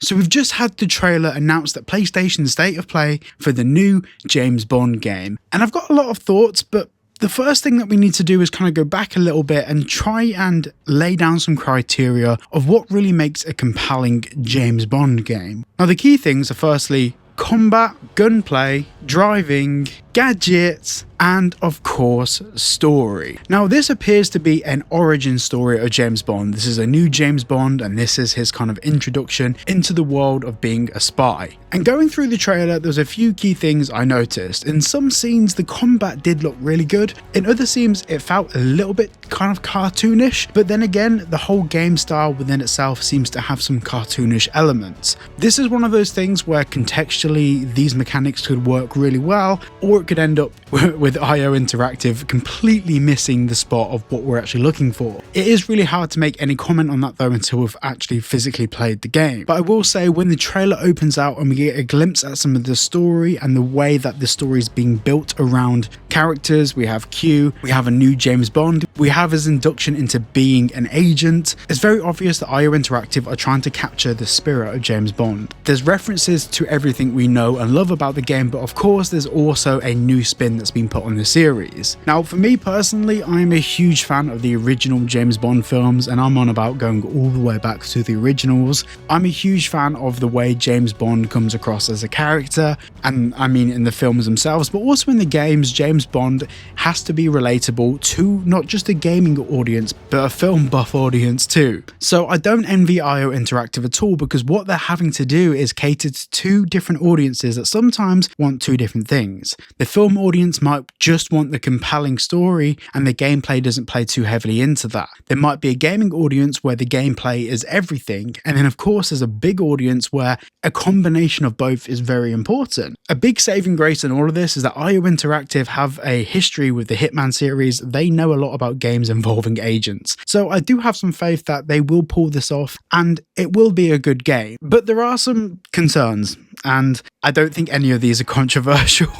So we've just had the trailer announce that PlayStation's state of play for the new James Bond game. And I've got a lot of thoughts, but the first thing that we need to do is kind of go back a little bit and try and lay down some criteria of what really makes a compelling James Bond game. Now the key things are firstly combat, gunplay, driving, gadgets, and of course story. Now this appears to be an origin story of James Bond. This is a new James Bond and this is his kind of introduction into the world of being a spy. And going through the trailer, there's a few key things I noticed. In some scenes the combat did look really good, in other scenes it felt a little bit kind of cartoonish, but then again the whole game style within itself seems to have some cartoonish elements. This is one of those things where contextually these mechanics could work really well, or it could end up with IO Interactive completely missing the spot of what we're actually looking for. It is really hard to make any comment on that though until we've actually physically played the game. But I will say when the trailer opens out and we get a glimpse at some of the story and the way that the story is being built around characters, we have Q, we have a new James Bond, we have his induction into being an agent. It's very obvious that IO Interactive are trying to capture the spirit of James Bond. There's references to everything we know and love about the game, but of course there's also a new spin that's been put on the series. Now for me personally, I'm a huge fan of the original James Bond films, and I'm on about going all the way back to the originals. I'm a huge fan of the way James Bond comes across as a character, and I mean in the films themselves, but also in the games. James Bond has to be relatable to not just a gaming audience, but a film buff audience too. So I don't envy IO Interactive at all, because what they're having to do is cater to two different audiences that sometimes want two different things. The film audience might just want the compelling story and the gameplay doesn't play too heavily into that. There might be a gaming audience where the gameplay is everything, and then of course there's a big audience where a combination of both is very important. A big saving grace in all of this is that IO Interactive have a history with the Hitman series. They know a lot about games involving agents. So I do have some faith that they will pull this off and it will be a good game. But there are some concerns, and I don't think any of these are controversial.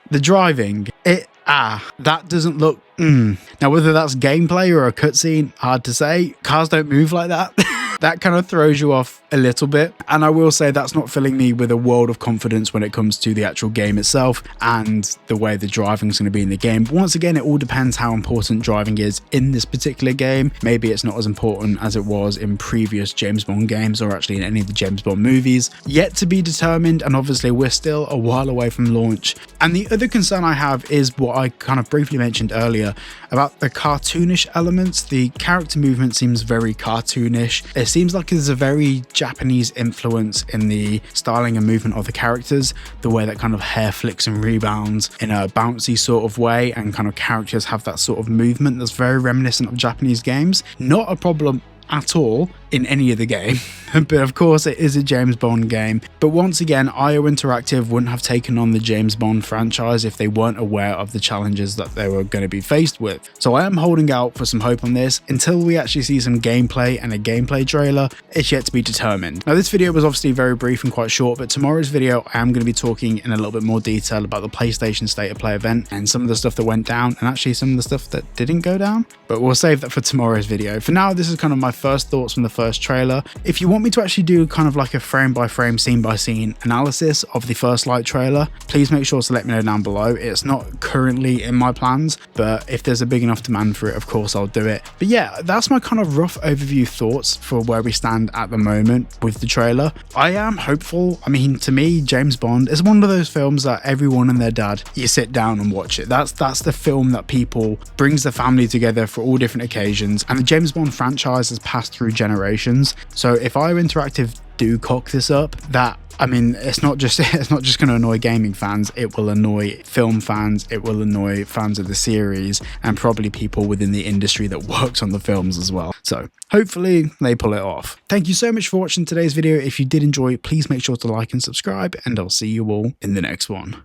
The driving, that doesn't look Now whether that's gameplay or a cutscene, hard to say. Cars don't move like that. That kind of throws you off a little bit, and I will say that's not filling me with a world of confidence when it comes to the actual game itself and the way the driving is going to be in the game. But once again, it all depends how important driving is in this particular game. Maybe it's not as important as it was in previous James Bond games, or actually in any of the James Bond movies. Yet to be determined, and obviously we're still a while away from launch. And the other concern I have is what I kind of briefly mentioned earlier about the cartoonish elements. The character movement seems very cartoonish. It seems like there's a very Japanese influence in the styling and movement of the characters, the way that kind of hair flicks and rebounds in a bouncy sort of way, and kind of characters have that sort of movement that's very reminiscent of Japanese games. Not a problem at all in any of the game, but of course it is a James Bond game. But once again, IO Interactive wouldn't have taken on the James Bond franchise if they weren't aware of the challenges that they were going to be faced with. So I am holding out for some hope on this until we actually see some gameplay and a gameplay trailer. It's yet to be determined. Now this video was obviously very brief and quite short, but tomorrow's video I am going to be talking in a little bit more detail about the PlayStation State of Play event and some of the stuff that went down, and actually some of the stuff that didn't go down, but we'll save that for tomorrow's video. For now, this is kind of my first thoughts from the first trailer. If you want me to actually do kind of like a frame by frame, scene by scene analysis of the First Light trailer, please make sure to let me know down below. It's not currently in my plans, but if there's a big enough demand for it, of course I'll do it. But yeah, that's my kind of rough overview thoughts for where we stand at the moment with the trailer. I am hopeful. I mean, to me, James Bond is one of those films that everyone and their dad, you sit down and watch it. That's the film that people brings the family together for all different occasions, and the James Bond franchise has passed through generations. So if IO Interactive do cock this up, that, I mean, it's not just going to annoy gaming fans, it will annoy film fans, it will annoy fans of the series, and probably people within the industry that works on the films as well. So hopefully they pull it off. Thank you so much for watching today's video. If you did enjoy, please make sure to like and subscribe, and I'll see you all in the next one.